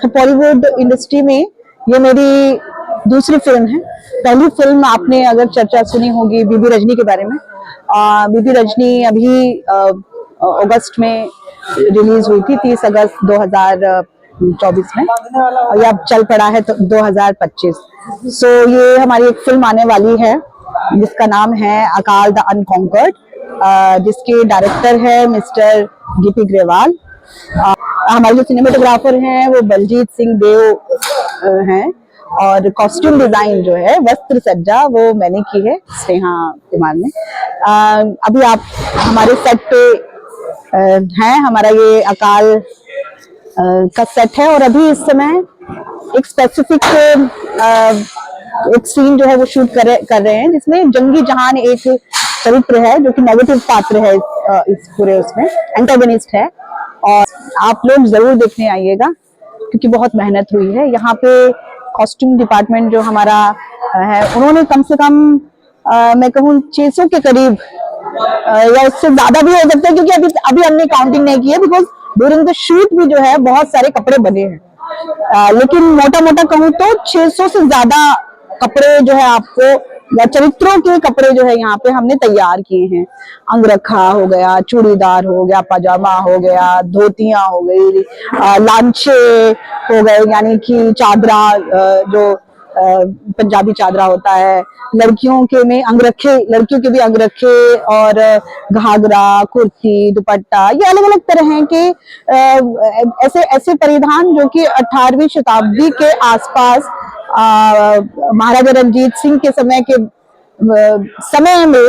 Bollywood industry में ये मेरी दूसरी फिल्म है। पहली फिल्म आपने अगर चर्चा सुनी होगी बीबी रजनी के बारे में। बीबी रजनी अभी अगस्त में रिलीज हुई थी, 30 अगस्त 2024 में, और ये अब चल पड़ा है तो 2025। सो ये हमारी एक फिल्म आने वाली है जिसका नाम है अकाल द अनकॉन्कर्ड, जिसके डायरेक्टर है मिस्टर गिपी ग्रेवाल। हमारे जो सिनेमेटोग्राफर हैं वो बलजीत सिंह देव हैं, और कॉस्ट्यूम डिजाइन जो है, वस्त्र सज्जा, वो मैंने की है स्नेहा कुमार ने। अभी आप हमारे सेट पे हैं, हमारा ये अकाल का सेट है, और अभी इस समय एक स्पेसिफिक एक सीन जो है वो शूट कर रहे हैं, जिसमें जंगी जहान एक चरित्र है जो कि नेगेटिव पात्र है इस पूरे, उसमें एंटागोनिस्ट है। और आप लोग जरूर देखने आइएगा क्योंकि बहुत मेहनत हुई है यहाँ पे। कॉस्ट्यूम डिपार्टमेंट जो हमारा है, उन्होंने कम से कम मैं कहूँ 600 के करीब या उससे ज्यादा भी हो सकता है, क्योंकि अभी हमने काउंटिंग नहीं की है, बिकॉज ड्यूरिंग द शूट भी जो है बहुत सारे कपड़े बने हैं। लेकिन मोटा मोटा कहूँ तो 600 से ज्यादा कपड़े जो है आपको, या चरित्रों के कपड़े जो है यहाँ पे हमने तैयार किए हैं। अंगरखा हो गया, चूड़ीदार हो गया, पाजामा हो गया, धोतियां हो गई, लांचे हो गए, यानी कि चादरा, जो पंजाबी चादरा होता है, लड़कियों के में अंगरखे, लड़कियों के भी अंगरखे, और घाघरा, कुर्ती, दुपट्टा, ये अलग अलग तरह के ऐसे ऐसे परिधान जो कि 18वीं शताब्दी के आसपास महाराजा रंजीत सिंह के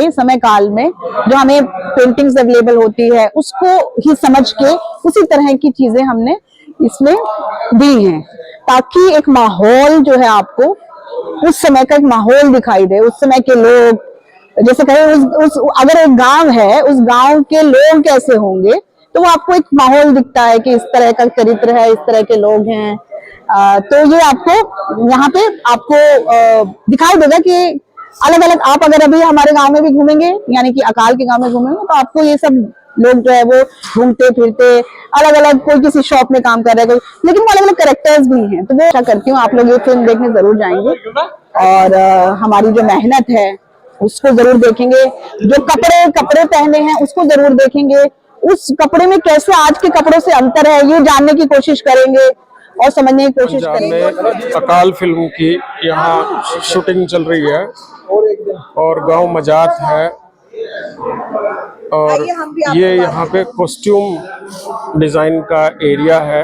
समय काल में जो हमें पेंटिंग्स अवेलेबल होती है, उसको ही समझ के उसी तरह की चीजें हमने इसमें दी हैं, ताकि एक माहौल जो है आपको उस समय का एक माहौल दिखाई दे। उस समय के लोग, जैसे कहें अगर एक गांव है, उस गांव के लोग कैसे होंगे, तो वो आपको एक माहौल दिखता है कि इस तरह का चरित्र है, इस तरह के लोग हैं। तो ये आपको यहाँ पे आपको दिखाई देगा कि अलग अलग, आप अगर अभी हमारे गांव में भी घूमेंगे, यानी कि अकाल के गांव में घूमेंगे, तो आपको ये सब लोग जो है वो घूमते फिरते अलग अलग, कोई किसी शॉप में काम कर रहा है, लेकिन वो अलग अलग कैरेक्टर्स भी हैं। तो मैं आशा करती हूँ आप लोग ये फिल्म देखने जरूर जाएंगे, और हमारी जो मेहनत है उसको जरूर देखेंगे। जो कपड़े पहने हैं उसको जरूर देखेंगे, उस कपड़े में कैसे आज के कपड़ों से अंतर है ये जानने की कोशिश करेंगे और समझने की कोशिश करेंगे। अकाल फिल्म की यहाँ शूटिंग चल रही है, और गांव मजात है, और ये यहाँ पे कॉस्ट्यूम डिजाइन का एरिया है।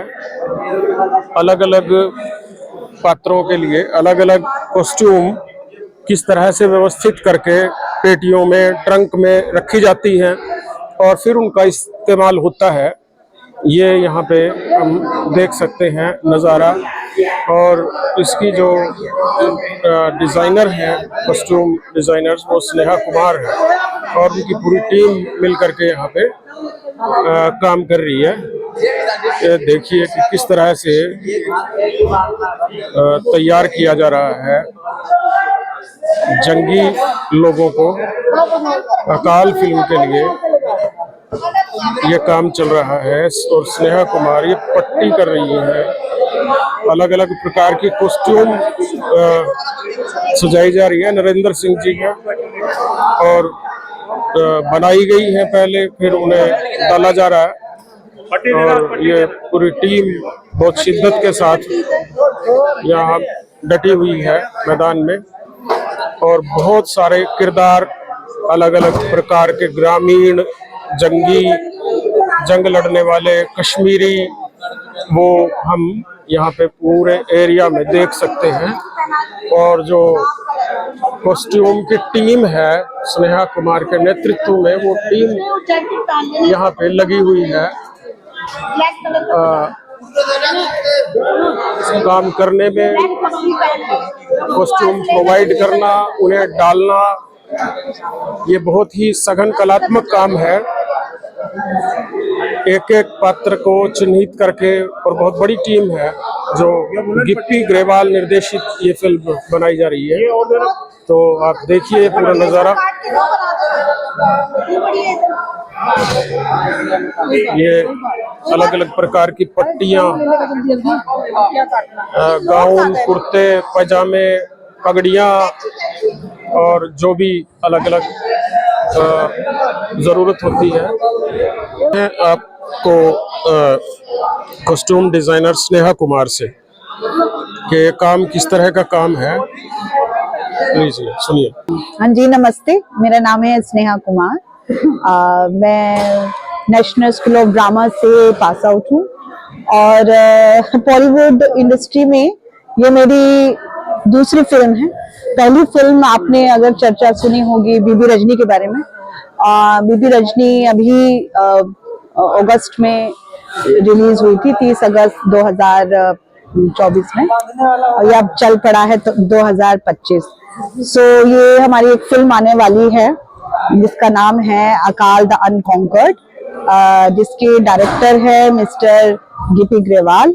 अलग अलग पात्रों के लिए अलग अलग कॉस्ट्यूम किस तरह से व्यवस्थित करके पेटियों में, ट्रंक में रखी जाती हैं, और फिर उनका इस्तेमाल होता है, ये यहाँ पे हम देख सकते हैं नज़ारा। और इसकी जो डिज़ाइनर हैं, कॉस्ट्यूम डिज़ाइनर्स, वो स्नेहा कुमार है, और उनकी पूरी टीम मिल करके यहाँ पे काम कर रही है। ये देखिए कि किस तरह से तैयार किया जा रहा है जंगी लोगों को अकाल फिल्म के लिए। ये काम चल रहा है, और स्नेहा कुमार ये पट्टी कर रही है, अलग अलग प्रकार की कॉस्ट्यूम सजाई जा रही है नरेंद्र सिंह जी है, और बनाई गई है पहले, फिर उन्हें डाला जा रहा है। और ये पूरी टीम बहुत शिद्दत के साथ यहाँ डटी हुई है मैदान में, और बहुत सारे किरदार, अलग अलग प्रकार के ग्रामीण, जंगी, जंग लड़ने वाले, कश्मीरी, वो हम यहाँ पे पूरे एरिया में देख सकते हैं। और जो कॉस्ट्यूम की टीम है स्नेहा कुमार के नेतृत्व में, वो टीम यहाँ पे लगी हुई है काम करने में, कॉस्ट्यूम प्रोवाइड करना, उन्हें डालना, ये बहुत ही सघन कलात्मक काम है। एक एक पात्र को चिन्हित करके, और बहुत बड़ी टीम है जो गिप्पी ग्रेवाल निर्देशित ये फिल्म बनाई जा रही है। तो आप देखिए पूरा नज़ारा। ये अलग अलग प्रकार की पट्टियां, गाउन, कुर्ते, पजामे, पगड़ियां और जो भी अलग अलग जरूरत होती है। मैं आपको कॉस्ट्यूम डिजाइनर स्नेहा कुमार से कि ये काम किस तरह का काम है, प्लीज सुनिए। हाँ जी, नमस्ते। मेरा नाम है स्नेहा कुमार। मैं नेशनल स्कूल ऑफ ड्रामा से पास आउट हूँ और बॉलीवुड इंडस्ट्री में ये मेरी दूसरी फिल्म है। पहली फिल्म आपने अगर चर्चा सुनी होगी बीबी रजनी के बारे में। बीबी रजनी अभी अगस्त में रिलीज हुई थी, 30 अगस्त 2024 में, और ये अब चल पड़ा है तो 2025। सो ये हमारी एक फिल्म आने वाली है जिसका नाम है अकाल द अनकॉन्कर्ड, जिसके डायरेक्टर है मिस्टर गिपी ग्रेवाल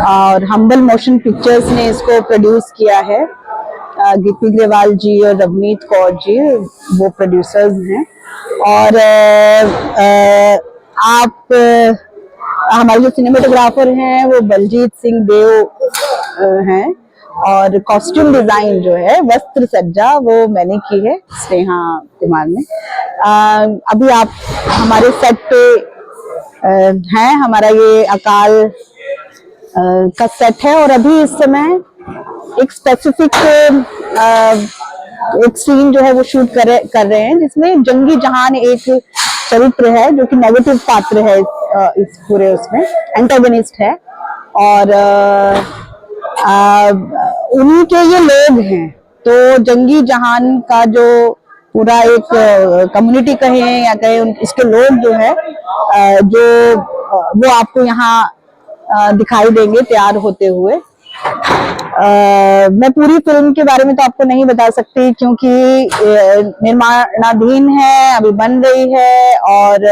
और हम्बल मोशन पिक्चर्स ने इसको प्रोड्यूस किया है। गिपी ग्रेवाल जी और रवनीत कौर जी वो प्रोड्यूसर्स हैं। और आप हमारे जो सिनेमेटोग्राफर हैं वो बलजीत सिंह देव हैं और कॉस्ट्यूम डिजाइन जो है, वस्त्र सज्जा, वो मैंने की है स्नेहा कुमार ने। अभी आप हमारे सेट पे हैं, हमारा ये अकाल का सेट है और अभी इस समय एक स्पेसिफिक एक सीन जो है वो शूट कर रहे हैं जिसमें जंगी जहान एक चरित्र है जो कि नेगेटिव पात्र है इस पूरे उसमें, एंटागोनिस्ट है और उन्हीं के ये लोग हैं। तो जंगी जहान का जो पूरा एक कम्युनिटी कहें या कहें, इसके लोग जो है जो वो आपको यहाँ दिखाई देंगे तैयार होते हुए। मैं पूरी फिल्म के बारे में तो आपको नहीं बता सकती क्योंकि निर्माणाधीन है, अभी बन रही है और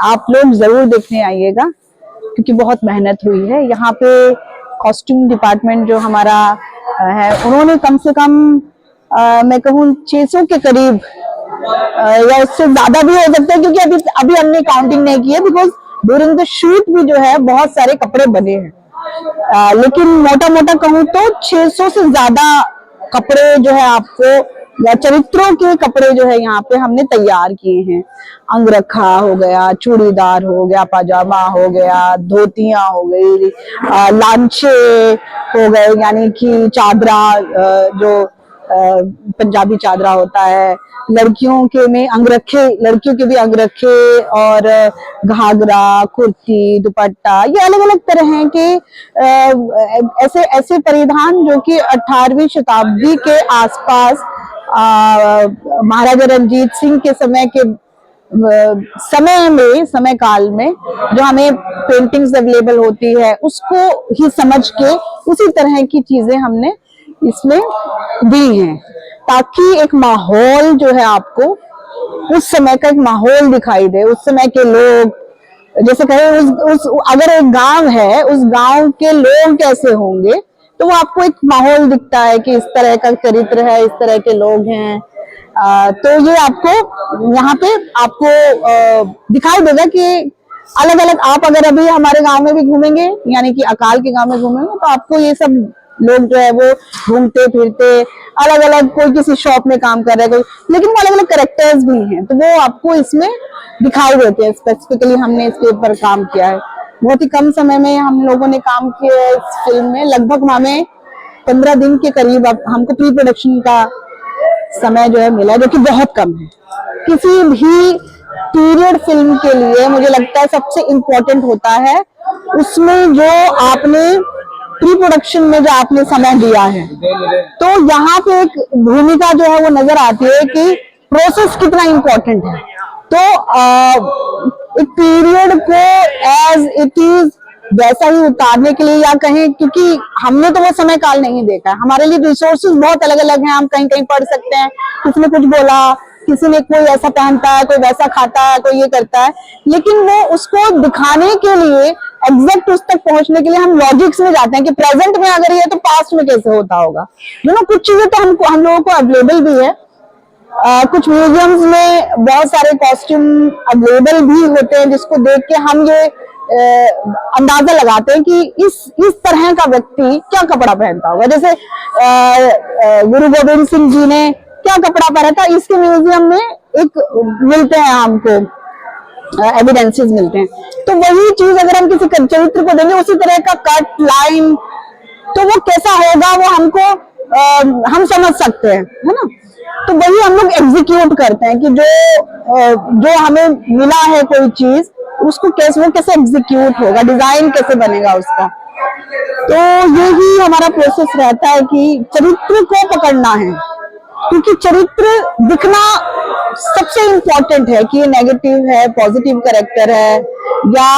आप लोग जरूर देखने आइएगा क्योंकि बहुत मेहनत हुई है। यहाँ पे कॉस्ट्यूम डिपार्टमेंट जो हमारा है, उन्होंने कम से कम मैं कहूँ 600 के करीब या उससे ज्यादा भी हो सकता है क्योंकि अभी हमने काउंटिंग नहीं की है, बिकॉज ड्यूरिंग द शूट भी जो है बहुत सारे कपड़े बने हैं। लेकिन मोटा मोटा कहूँ तो 600 से ज्यादा कपड़े जो है आपको, या चरित्रों के कपड़े जो है यहाँ पे हमने तैयार किए हैं। अंगरखा हो गया, चूड़ीदार हो गया, पाजामा हो गया, धोतियां हो गई, लांचे हो गए यानी कि चादरा, जो पंजाबी चादरा होता है, लड़कियों के में अंगरखे, लड़कियों के भी अंगरखे और घाघरा, कुर्ती, दुपट्टा, ये अलग अलग तरह के ऐसे ऐसे परिधान जो कि 18वीं शताब्दी के आसपास महाराजा रंजीत सिंह के समय काल में जो हमें पेंटिंग्स अवेलेबल होती है उसको ही समझ के उसी तरह की चीजें हमने इसमें दी हैं ताकि एक माहौल जो है आपको उस समय का एक माहौल दिखाई दे। उस समय के लोग, जैसे कहें उस अगर एक गांव है, उस गांव के लोग कैसे होंगे तो वो आपको एक माहौल दिखता है कि इस तरह का चरित्र है, इस तरह के लोग हैं। तो ये आपको यहाँ पे आपको दिखाई देगा कि अलग अलग, आप अगर अभी हमारे गांव में भी घूमेंगे यानी कि अकाल के गांव में घूमेंगे तो आपको ये सब लोग जो है वो घूमते फिरते अलग अलग, कोई किसी शॉप में काम कर रहा है, कोई, लेकिन वो अलग अलग कैरेक्टर्स भी हैं तो वो आपको इसमें दिखाई देते हैं। स्पेसिफिकली हमने इसके ऊपर काम किया है, बहुत ही कम समय में हम लोगों ने काम किया है इस फिल्म में। लगभग हमें 15 दिन के करीब अब हमको प्री प्रोडक्शन का समय जो है मिला, जो कि बहुत कम है। किसी भी पीरियड फिल्म के लिए मुझे लगता है सबसे इम्पोर्टेंट होता है उसमें जो आपने प्री प्रोडक्शन में जो आपने समय दिया है। तो यहाँ पे एक भूमिका जो है वो नजर आती है कि प्रोसेस कितना इम्पोर्टेंट है। तो एक पीरियड को एज इट इज वैसा ही उतारने के लिए, या कहें क्योंकि हमने तो वो समय काल नहीं देखा है, हमारे लिए रिसोर्सेज बहुत अलग अलग हैं, हम कहीं कहीं पढ़ सकते हैं, किसी ने कुछ बोला, किसी ने कोई ऐसा पहनता है, कोई वैसा खाता है, कोई ये करता है, लेकिन वो उसको दिखाने के लिए एग्जैक्ट उस तक पहुंचने के लिए हम लॉजिक्स में जाते हैं कि प्रेजेंट में अगर ये तो पास्ट में कैसे होता होगा। कुछ चीजें तो हम लोगों को अवेलेबल भी है कुछ म्यूजियम्स में बहुत सारे कॉस्ट्यूम अवेलेबल भी होते हैं, जिसको देख के हम ये अंदाजा लगाते हैं कि इस तरह का व्यक्ति क्या कपड़ा पहनता होगा। जैसे गुरु गोविंद सिंह जी ने क्या कपड़ा पहना था, इसके म्यूजियम में एक मिलते हैं हमको, एविडेंसेस मिलते हैं। तो वही चीज अगर हम किसी चरित्र को देंगे उसी तरह का कट लाइन, तो वो कैसा होगा वो हमको हम समझ सकते हैं, है ना। तो वही हम लोग एग्जीक्यूट करते हैं कि जो हमें मिला है कोई चीज, उसको कैसे एग्जीक्यूट होगा, डिजाइन कैसे बनेगा उसका। तो यही हमारा प्रोसेस रहता है कि चरित्र को पकड़ना है, क्योंकि चरित्र दिखना सबसे इम्पोर्टेंट है कि ये नेगेटिव है, पॉजिटिव कैरेक्टर है, या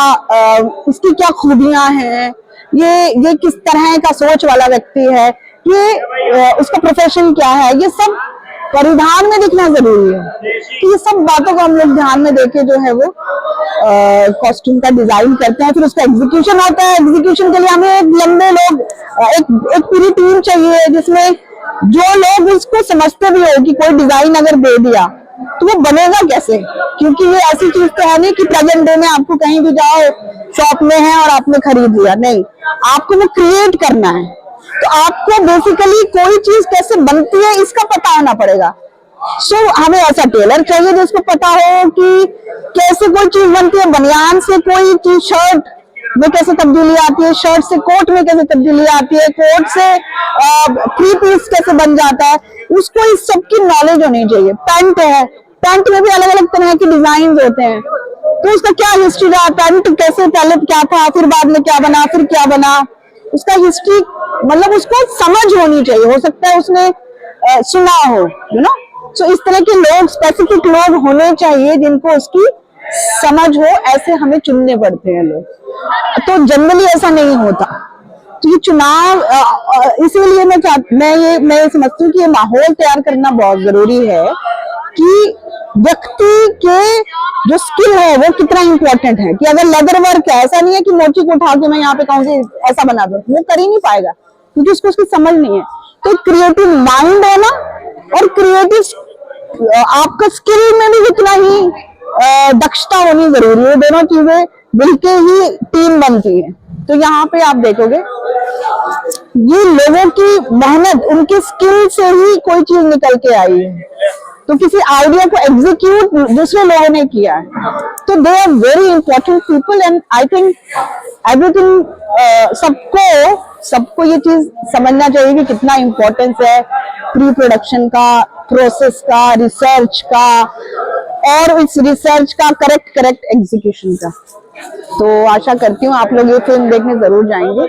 इसकी क्या खूबियां हैं, ये किस तरह का सोच वाला व्यक्ति है, ये उसका प्रोफेशन क्या है, ये सब परिधान में दिखना जरूरी है। तो ये सब बातों को हम लोग ध्यान में देके जो है वो कॉस्ट्यूम का डिजाइन करते हैं, फिर उसका एग्जीक्यूशन होता है। एग्जीक्यूशन के लिए हमें एक लंबे लोग एक पूरी टीम चाहिए, जिसमें जो लोग उसको समझते भी हो कि कोई डिजाइन अगर दे दिया तो वो बनेगा कैसे, क्योंकि ये ऐसी चीज तो है नहीं कि प्रेजेंट डे में आपको कहीं भी जाओ, शॉप में है और आपने खरीद लिया, नहीं, आपको वो क्रिएट करना है। तो आपको बेसिकली कोई चीज कैसे बनती है इसका पता होना पड़ेगा। सो हमें ऐसा टेलर चाहिए जिसको पता हो कि कैसे कोई चीज बनती है, बनियान से कोई चीज शर्ट में कैसे तब्दीली आती है, शर्ट से कोट में कैसे तब्दीली आती है, कोट से थ्री पीस कैसे बन जाता है, उसको इस सब की नॉलेज होनी चाहिए। पैंट है, पैंट में भी अलग अलग तरह के डिजाइन होते हैं, तो उसका क्या हिस्ट्री रहा, पैंट कैसे पहले क्या था, फिर बाद में क्या बना, फिर क्या बना, उसका हिस्ट्री मतलब उसको समझ होनी चाहिए। हो सकता है उसने सुना हो, यू नो। सो इस तरह के लोग, स्पेसिफिक लोग होने चाहिए जिनको उसकी समझ हो, ऐसे हमें चुनने पड़ते हैं लोग। तो जनरली ऐसा नहीं होता। तो ये चुनाव इसीलिए मैं ये समझती हूँ कि ये माहौल तैयार करना बहुत जरूरी है कि व्यक्ति के जो स्किल है वो कितना इंपॉर्टेंट है। कि अगर लेदर वर्क है, ऐसा नहीं है कि मोची को उठा के मैं यहाँ पे कहूँ कि ऐसा बना दो, वो कर ही नहीं पाएगा क्योंकि उसको उसकी समझ नहीं है। तो क्रिएटिव माइंड है ना, और क्रिएटिव आपका स्किल में भी उतना ही दक्षता होनी जरूरी है। दोनों चीजें मिलके ही टीम बनती है। तो यहाँ पे आप देखोगे ये लोगों की मेहनत, उनके स्किल से ही कोई चीज निकल के आई है। तो किसी आइडिया को एग्जीक्यूट दूसरे लोगों ने किया है। तो they are very important people and I think everything, सबको ये चीज समझना चाहिए कि कितना इम्पोर्टेंस है प्री प्रोडक्शन का, प्रोसेस का, रिसर्च का, और इस रिसर्च का करेक्ट एग्जीक्यूशन का। तो आशा करती हूँ आप लोग ये फिल्म देखने जरूर जाएंगे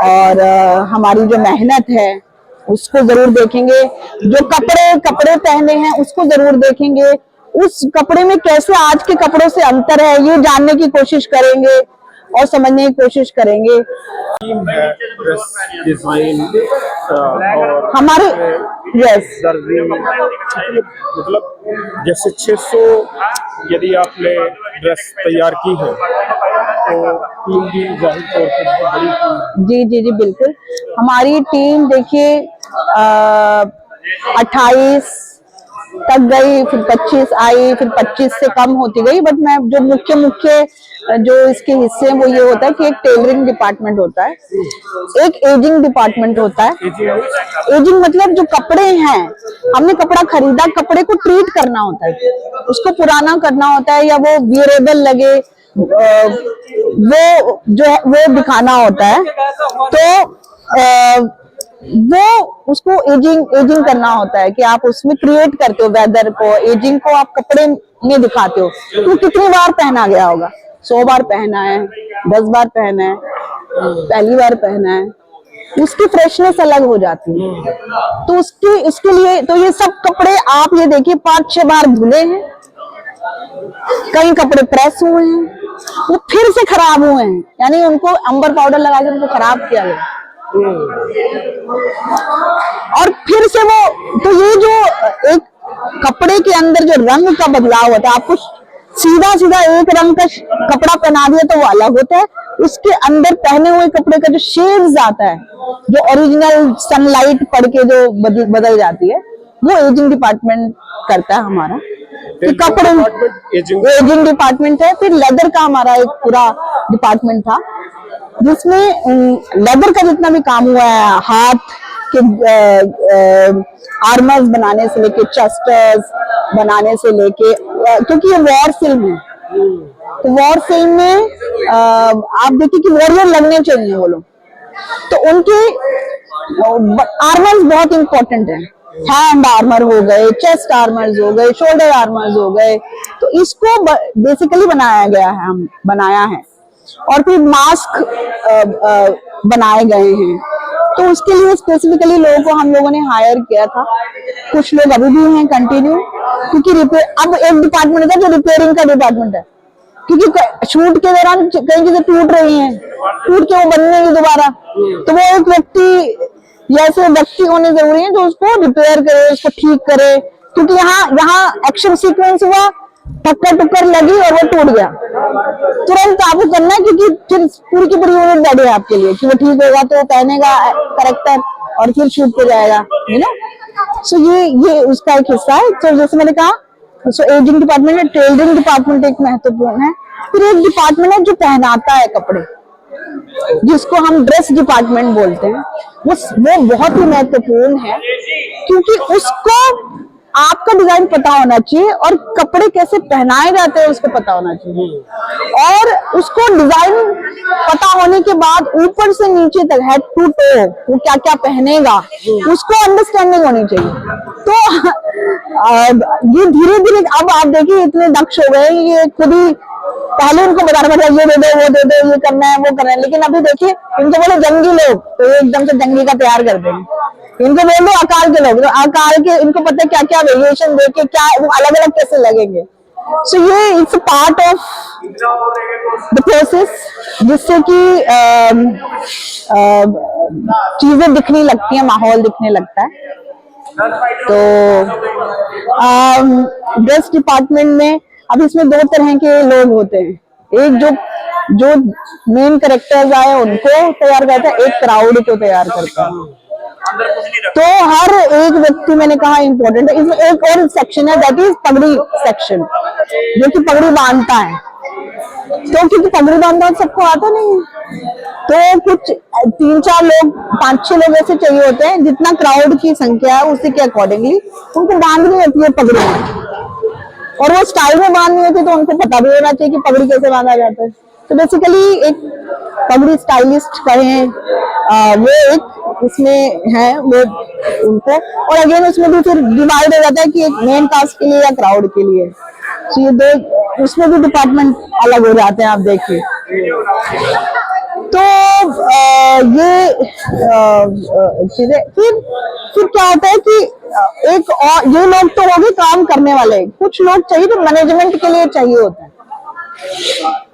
और हमारी जो मेहनत है उसको जरूर देखेंगे। जो कपड़े पहने हैं उसको जरूर देखेंगे, उस कपड़े में कैसे आज के कपड़ों से अंतर है ये जानने की कोशिश करेंगे और समझने की कोशिश करेंगे। डिजाइन और हमारे यस मतलब जैसे 600 यदि आपने ड्रेस तैयार की है तो टीम भी जाहिर तौर पर बहुत बड़ी टीम। जी बिल्कुल। हमारी टीम देखिए 28 तक गई, फिर 25 आई, फिर 25 से कम होती गई। बट मैं जो मुख्य जो इसके हिस्से हैं वो ये होता है कि एक टेलरिंग डिपार्टमेंट होता है, एक एजिंग डिपार्टमेंट होता है। एजिंग मतलब जो कपड़े हैं, हमने कपड़ा खरीदा, कपड़े को ट्रीट करना होता है, उसको पुराना करना होता है या वो वियरेबल लगे, वो जो है वो दिखाना होता है। तो वो उसको एजिंग करना होता है कि आप उसमें क्रिएट करते हो वेदर को। एजिंग को आप कपड़े में दिखाते हो, तो कितनी बार पहना गया होगा, 100 बार पहना है, 10 बार पहना है, पहली बार पहना है, उसकी फ्रेशनेस अलग हो जाती है। तो उसके लिए तो ये सब कपड़े आप ये देखिए 5-6 बार धुले हैं, कई कपड़े प्रेस हुए हैं, वो फिर से खराब हुए हैं, यानी उनको अंबर पाउडर लगा के उनको खराब किया गया और फिर से वो। तो ये जो एक कपड़े के अंदर जो रंग का बदलाव होता है, आपको सीधा एक रंग का कपड़ा पहना दिया तो वो अलग होता है, उसके अंदर पहने हुए कपड़े का जो शेड्स आता है, जो ओरिजिनल सनलाइट पड़ के जो बदल जाती है, वो एजिंग डिपार्टमेंट करता है हमारा, कि कपड़े एजिंग डिपार्टमेंट है। फिर लेदर का हमारा एक पूरा डिपार्टमेंट था, जिसमें लेदर का जितना भी काम हुआ है, हाथ के आर्मर्स बनाने से लेके चेस्टर्स बनाने से लेके, क्योंकि ये वॉर फिल्म है, तो वॉर फिल्म में आप देखिए कि वॉरियर लगने चाहिए वो लोग, तो उनके आर्मर्स बहुत इंपॉर्टेंट है। हैंड आर्मर हो गए, चेस्ट आर्मर्स हो गए, शोल्डर आर्मर्स हो गए, तो इसको बेसिकली बनाया है। और फिर मास्क बनाए गए हैं, तो उसके लिए स्पेसिफिकली लोगों को हम लोगों ने हायर किया था। कुछ लोग अभी भी हैं कंटिन्यू, क्योंकि अब एक डिपार्टमेंट है जो रिपेयरिंग का डिपार्टमेंट है, क्योंकि शूट के दौरान कई चीजें टूट रही हैं, टूट के वो बनेंगी दोबारा, तो वो एक व्यक्ति या ऐसे व्यक्ति होने जरूरी है जो उसको रिपेयर करे, उसको ठीक करे, क्योंकि यहाँ एक्शन सीक्वेंस हुआ, टक्कर टुक्कर लगी और वो टूट गया, तुरंत आपको करना है, क्योंकि फिर पूरी की पूरी यूनिट बैठी है आपके लिए कि वो ठीक होगा तो वो पहनेगा करेक्टर और फिर शूट पे जाएगा, यू नो। सो ये उसका एक हिस्सा है। तो जैसे मैंने कहा, सो एजिंग डिपार्टमेंट है, टेलरिंग डिपार्टमेंट एक महत्वपूर्ण है। फिर एक डिपार्टमेंट है जो पहनाता है कपड़े, जिसको हम ड्रेस डिपार्टमेंट बोलते हैं। वो बहुत ही महत्वपूर्ण है, क्योंकि उसको आपका डिजाइन पता होना चाहिए और कपड़े कैसे पहनाए जाते हैं उसको पता होना चाहिए, और उसको डिजाइन पता होने के बाद ऊपर से नीचे तक, हेड टू टो, वो क्या क्या पहनेगा उसको अंडरस्टैंडिंग होनी चाहिए। तो ये धीरे धीरे अब आप देखिए इतने दक्ष हो गए, ये खुद ही पहले उनको बताना पड़ता है, ये दे दो, वो दे दो, ये करना है, वो करना है, लेकिन अभी देखिए इनको बोलो जंगी लोग तो ये एकदम से जंगी का तैयार कर देंगे, इनको बोलो आकार के लोग, आकार के इनको पता है क्या क्या वेरिएशन देके क्या वो अलग अलग कैसे लगेंगे। सो ये it's a part of the process, जिससे कि चीजें दिखने लगती हैं, माहौल दिखने लगता है। तो ड्रेस डिपार्टमेंट में अब इसमें दो तरह के लोग होते हैं, एक जो मेन कैरेक्टर्स आए उनको तैयार करता है, एक क्राउड को तैयार करता है। तो हर एक व्यक्ति, मैंने कहा, इंपॉर्टेंट है। इसमें एक और सेक्शन है, दैट इज पगड़ी सेक्शन, जो कि पगड़ी बांधता है। तो क्योंकि पगड़ी बांधना सबको आता नहीं है, तो कुछ 3-4 लोग, 5-6 लोग ऐसे चाहिए होते हैं, जितना क्राउड की संख्या है उसी के अकॉर्डिंगली उनको बांधनी होती है पगड़ी, और वो स्टाइल में बांधनी होती है, तो उनको पता भी होना चाहिए कि पगड़ी कैसे बांधा जाता है। तो बेसिकली एक पगड़ी स्टाइलिस्ट कहें, वो एक इसमें है वो उनको, और अगेन उसमें भी फिर डिवाइड हो जाता है कि एक मेन कास्ट के लिए या क्राउड के लिए। तो ये दो, उसमें भी डिपार्टमेंट अलग हो जाते हैं, आप देखिए। तो ये चीजें फिर क्या होता है कि एक और ये लोग तो हो गए काम करने वाले, कुछ लोग चाहिए जो मैनेजमेंट के लिए चाहिए होते हैं,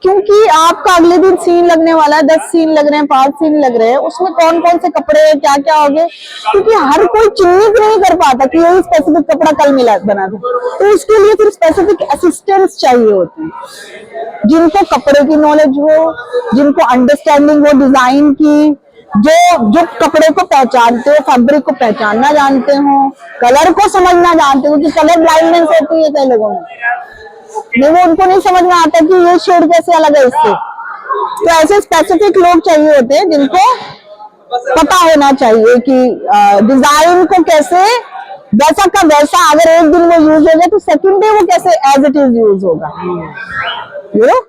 क्योंकि आपका अगले दिन सीन लगने वाला है, 10 सीन लग रहे हैं, 5 सीन लग रहे हैं, उसमें कौन कौन से कपड़े क्या क्या हो गए, क्योंकि हर कोई चिन्हित नहीं कर पाता कि यही स्पेसिफिक कपड़ा कल मिला बना था, तो उसके लिए फिर स्पेसिफिक असिस्टेंट्स चाहिए होते हैं, जिनको कपड़े की नॉलेज हो, जिनको अंडरस्टैंडिंग हो डिजाइन की, जो कपड़े को पहचानते हो, फैब्रिक को पहचानना जानते हो, कलर को समझना जानते हो, क्योंकि कलर ब्लाइंडनेस होती है कई लोगों में, नहीं वो उनको नहीं समझ में आता कि ये शेड कैसे अलग है इससे। तो ऐसे स्पेसिफिक लोग चाहिए होते हैं जिनको पता होना चाहिए कि डिजाइन को कैसे वैसा का वैसा, अगर एक दिन वो यूज हो जाए तो सेकंड डे वो कैसे एज इट इज यूज होगा, यू नो।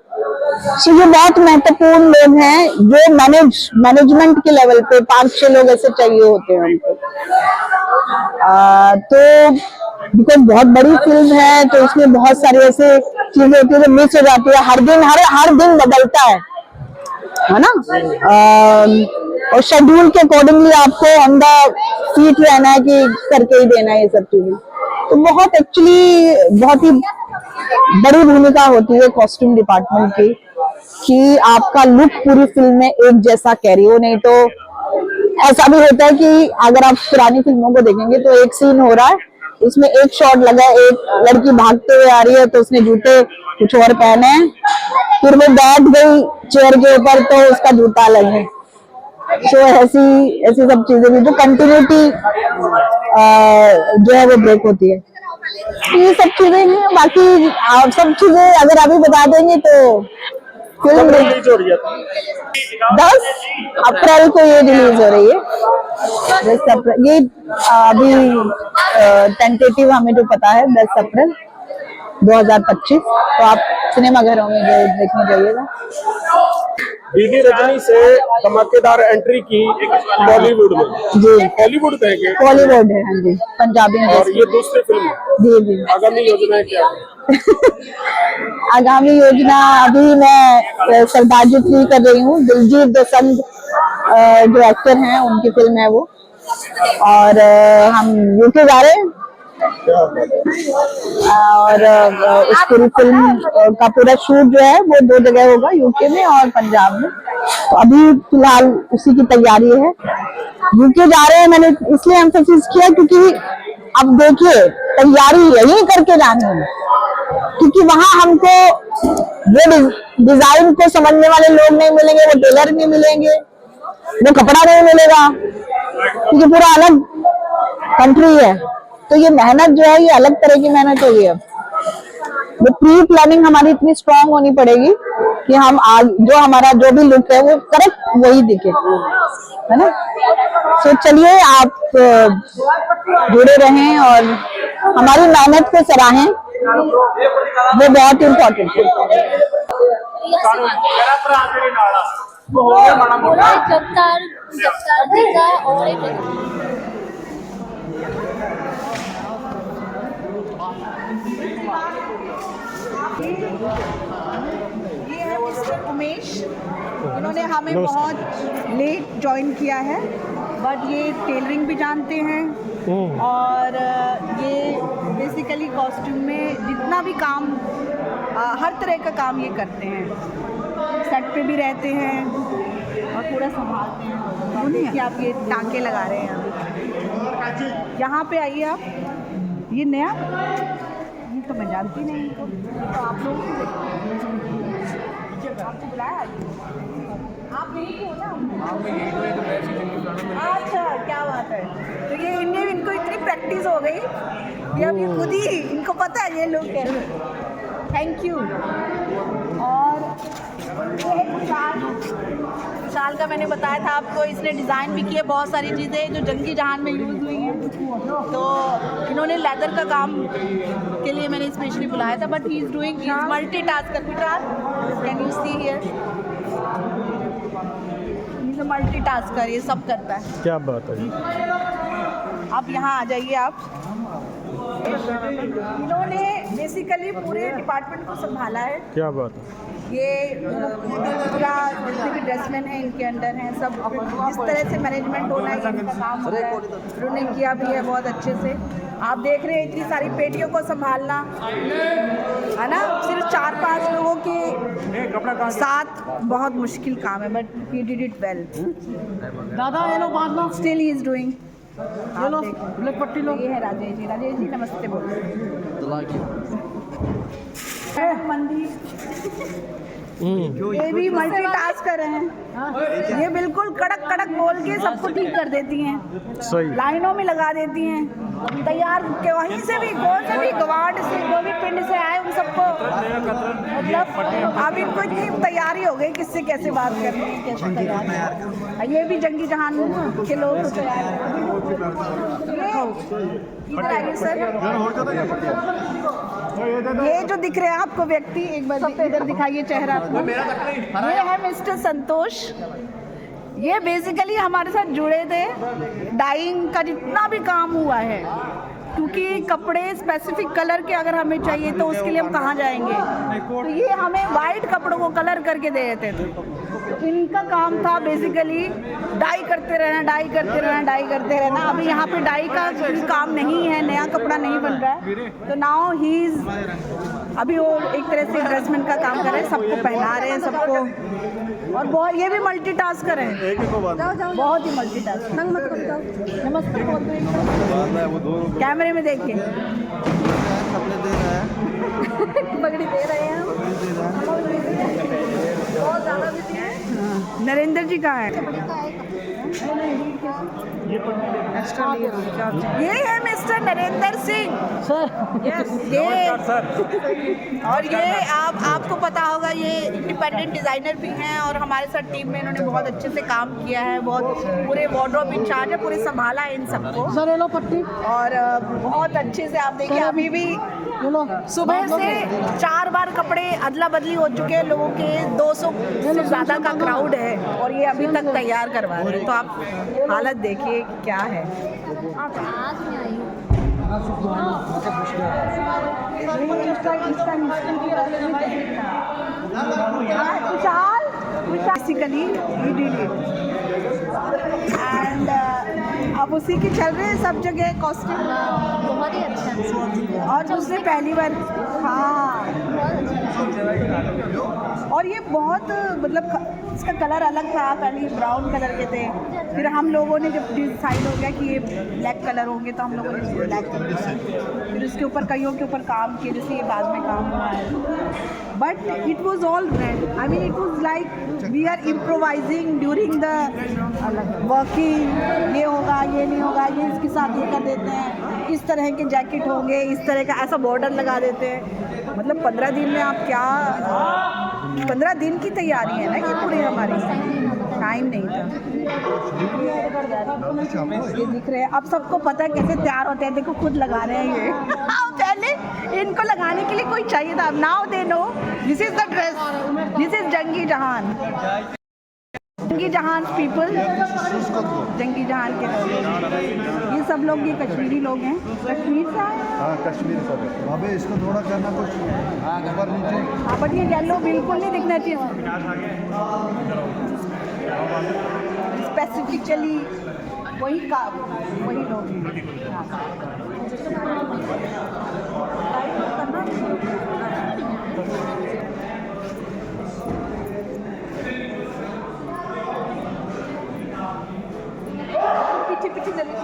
सो ये बहुत महत्वपूर्ण लोग हैं जो मैनेजमेंट के लेवल पे 5-6 लोग ऐसे चाहिए होते हैं हमको। तो बिकॉज बहुत बड़ी फिल्म है, तो इसमें बहुत सारी ऐसे चीजें होती है जो मिस हो जाती है, हर दिन बदलता है ना, और शेड्यूल के अकॉर्डिंगली आपको ऑन द फीट रहना है कि करके ही देना है ये सब चीजें। तो बहुत एक्चुअली बहुत ही बड़ी भूमिका होती है कॉस्ट्यूम डिपार्टमेंट की, कि आपका लुक पूरी फिल्म में एक जैसा कैरी हो। नहीं तो ऐसा भी होता है कि अगर आप पुरानी फिल्मों को देखेंगे तो एक सीन हो रहा है, इसमें एक शॉट लगा है, एक लड़की भागते हुए आ रही है तो उसने जूते कुछ और पहने हैं, फिर वो बैठ गई चेयर के ऊपर तो उसका जूता अलग है, सो ऐसी ऐसी सब चीजें भी, जो कंटिन्यूटी जो है वो ब्रेक होती है। तो ये सब चीजें हैं, बाकी आप सब चीजें अगर अभी बता देंगे तो फिल्म रिलीज हो रही है? 10 अप्रैल को ये रिलीज हो रही है। 10 अप्रैल ये अभी टेंटेटिव हमें जो पता है 10 अप्रैल 2025। तो आप सिनेमाघरों में जो देखने जाइएगा। बीबी रजनी से धमाकेदार एंट्री की बॉलीवुड में। जी हॉलीवुड कहेंगे? बॉलीवुड है, हाँ जी, पंजाबी और इंडस्ट्री। ये दूसरी फिल्म है। जी जी। आगामी योजनाएं क्या है? आगामी योजना अभी मैं सरदार जी 3 कर रही हूँ। दिलजीत दोसांझ जो एक्टर हैं उनकी फिल्म है वो, और हम यूके जा रहे हैं। और इस पूरी फिल्म का पूरा शूट जो है वो 2 जगह होगा, यूके में और पंजाब में। तो अभी फिलहाल उसी की तैयारी है। यूके जा रहे हैं मैंने इसलिए एम्फेसिस किया क्योंकि अब देखिए तैयारी यही करके जानी है, क्योंकि वहां हमको वो डिजाइन को समझने वाले लोग नहीं मिलेंगे, वो टेलर नहीं मिलेंगे, वो कपड़ा नहीं मिलेगा, क्योंकि पूरा अलग कंट्री है। तो ये मेहनत जो है ये अलग तरह की मेहनत होगी। अब वो प्री प्लानिंग हमारी इतनी स्ट्रांग होनी पड़ेगी कि हम आज जो हमारा जो भी लुक है वो करेक्ट वही दिखे, है ना। तो चलिए आप जुड़े रहें और हमारी मेहनत को सराहें, वो बहुत इम्पोर्टेंट है। जगतार जी का और एक ये है मिस्टर उमेश। इन्होंने हमें बहुत लेट ज्वाइन किया है, बट ये टेलरिंग भी जानते हैं और ये बेसिकली कॉस्ट्यूम में जितना भी काम हर तरह का काम ये करते हैं। सेट पे भी रहते हैं और पूरा संभालते हैं। तो देखिए आप ये टांके लगा रहे हैं अभी। यहाँ पे आइए आप, ये नया, ये तो मैं जानती नहीं इनको, तो आप लोग आपको बुलाया, आप यहीं के हो ना? अच्छा क्या बात है। तो ये इनको इतनी प्रैक्टिस हो गई कि अब ये खुद ही इनको पता है ये लोग क्या। Thank you. और ये है विशाल का मैंने बताया था आपको, इसने डिज़ाइन भी किए बहुत सारी चीज़ें जो जंगी जहान में यूज़ हुई हैं। तो इन्होंने लेदर का काम के लिए मैंने स्पेशली बुलाया था, but he is doing multitasker. Can you see here, he is a multitasker, ये सब करता है। क्या बात है। आप यहाँ आ जाइए आप। इन्होंने बेसिकली पूरे डिपार्टमेंट को संभाला है। क्या बात है। ये पूरा जितने भी ड्रेसमैन हैं इनके अंडर हैं, सब जिस तरह से मैनेजमेंट होना है इनका काम होता है, उन्होंने किया भी है बहुत अच्छे से। आप देख रहे हैं इतनी सारी पेटियों को संभालना, है ना, सिर्फ 4-5 लोगों के साथ बहुत मुश्किल काम है, but he did it well. दादा ये लो बात लो, स्टिल ही इज डूइंग। ये लो ब्लैक पट्टी लो। ये है राजेश जी। राजेश जी नमस्ते बोलो। मंदी ये भी मल्टीटास्क कर रहे हैं। ये बिल्कुल कड़क कड़क बोल के सबको ठीक कर देती हैं, सही लाइनों में लगा देती हैं, तैयार के वहीं से भी कौन से भी गवाड़ से जो भी पिंड से आए उन सबको, मतलब अब इनको इतनी तैयारी हो गई किससे कैसे बात करनी है, कैसे तैयार। ये भी जंगी जहान के लोग तैयार हैं। सर ये जो दिख रहे हैं आपको व्यक्ति, एक बार इधर दिखाइए चेहरा अपना। ये है मिस्टर संतोष। ये बेसिकली हमारे साथ जुड़े थे, डाइंग का जितना भी काम हुआ है, क्योंकि कपड़े स्पेसिफिक कलर के अगर हमें चाहिए तो उसके लिए हम कहाँ जाएंगे, तो ये हमें वाइट कपड़ों को कलर करके दे देते थे। तो इनका काम था बेसिकली डाई करते रहना, डाई करते रहना, डाई करते रहना। अभी यहाँ पे डाई का कोई काम नहीं है, नया कपड़ा नहीं बन रहा है, तो नाउ ही इज अभी वो एक तरह से ड्रेसमेंट का काम कर रहे हैं, सबको पहना रहे हैं सबको। और बहुत ये भी मल्टीटास्कर है, बहुत ही मल्टीटास्कर। नमस्ते कैमरे में देखिए। पगड़ी दे रहे हैं हम, बहुत ज़्यादा बिजी हैं। नरेंद्र जी कहाँ है? ये है मिस्टर नरेंद्र सिंह सर। ये और ये आपको पता होगा, ये इंडिपेंडेंट डिज़ाइनर भी हैं और हमारे साथ टीम में इन्होंने बहुत अच्छे से काम किया है, बहुत पूरे वार्डरोब इंचार्ज है, पूरे संभाला है इन सबको सर। लो पट्टी। और बहुत अच्छे से आप देखिए, अभी भी सुबह से 4 बार कपड़े अदला बदली हो चुके हैं, लोगों के 200 से ज़्यादा का क्राउड है और ये अभी तक तैयार करवा रहे हैं। तो आप हालत देखिए कि क्या है। आज मैं आई हूँ। बेसिकली एंड अब उसी की चल रहे हैं सब जगह कॉस्ट्यूम, बहुत ही अच्छा है। और उसने पहली बार हाँ, और ये बहुत मतलब इसका कलर अलग था, पहले ब्राउन कलर के थे, फिर हम लोगों ने जब डिसाइड हो गया कि ये ब्लैक कलर होंगे तो हम लोगों ने ब्लैक कलर, फिर उसके ऊपर कईयों के ऊपर काम किए, जैसे ये बाद में काम हुआ है। But it was all red, I mean it was like we are improvising during the working. ये होगा, ये नहीं होगा, ये इसके साथ ये कर देते हैं, इस तरह के जैकेट होंगे, इस तरह का ऐसा बॉर्डर लगा देते हैं। मतलब 15 दिन में आप क्या, 15 दिन की तैयारी है ना ये पूरी हमारी, टाइम नहीं था। ये दिख रहे हैं, अब सबको पता है कैसे तैयार होते हैं, देखो खुद लगा रहे हैं ये। पहले इनको लगाने के लिए कोई चाहिए था, now they know this is the dress, this is जंगी जहान, जंगी जहान पीपल, जंगी जहान के लोग, ये सब लोग, ये कश्मीरी लोग हैं, कश्मीर से आए हैं। हाँ कश्मीर से है। अबे इसको थोड़ा करना कुछ ऊपर नीचे। हाँ बट ये येलो बिल्कुल नहीं दिखना चाहिए, स्पेसिफिकली वही का वही लोग। पीछे पीछे जल्दी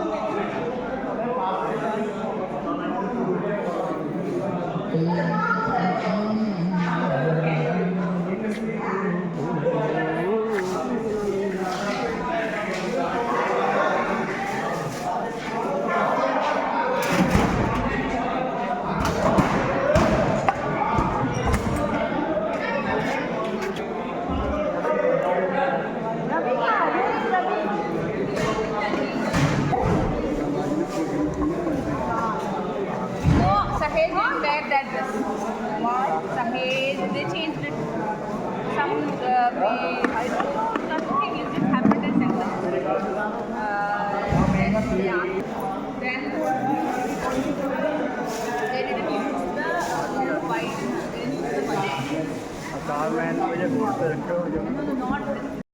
they changed it. Some way, I don't know. Nothing is just happened in Singapore. Yeah. Then they didn't use the white. They didn't use the white.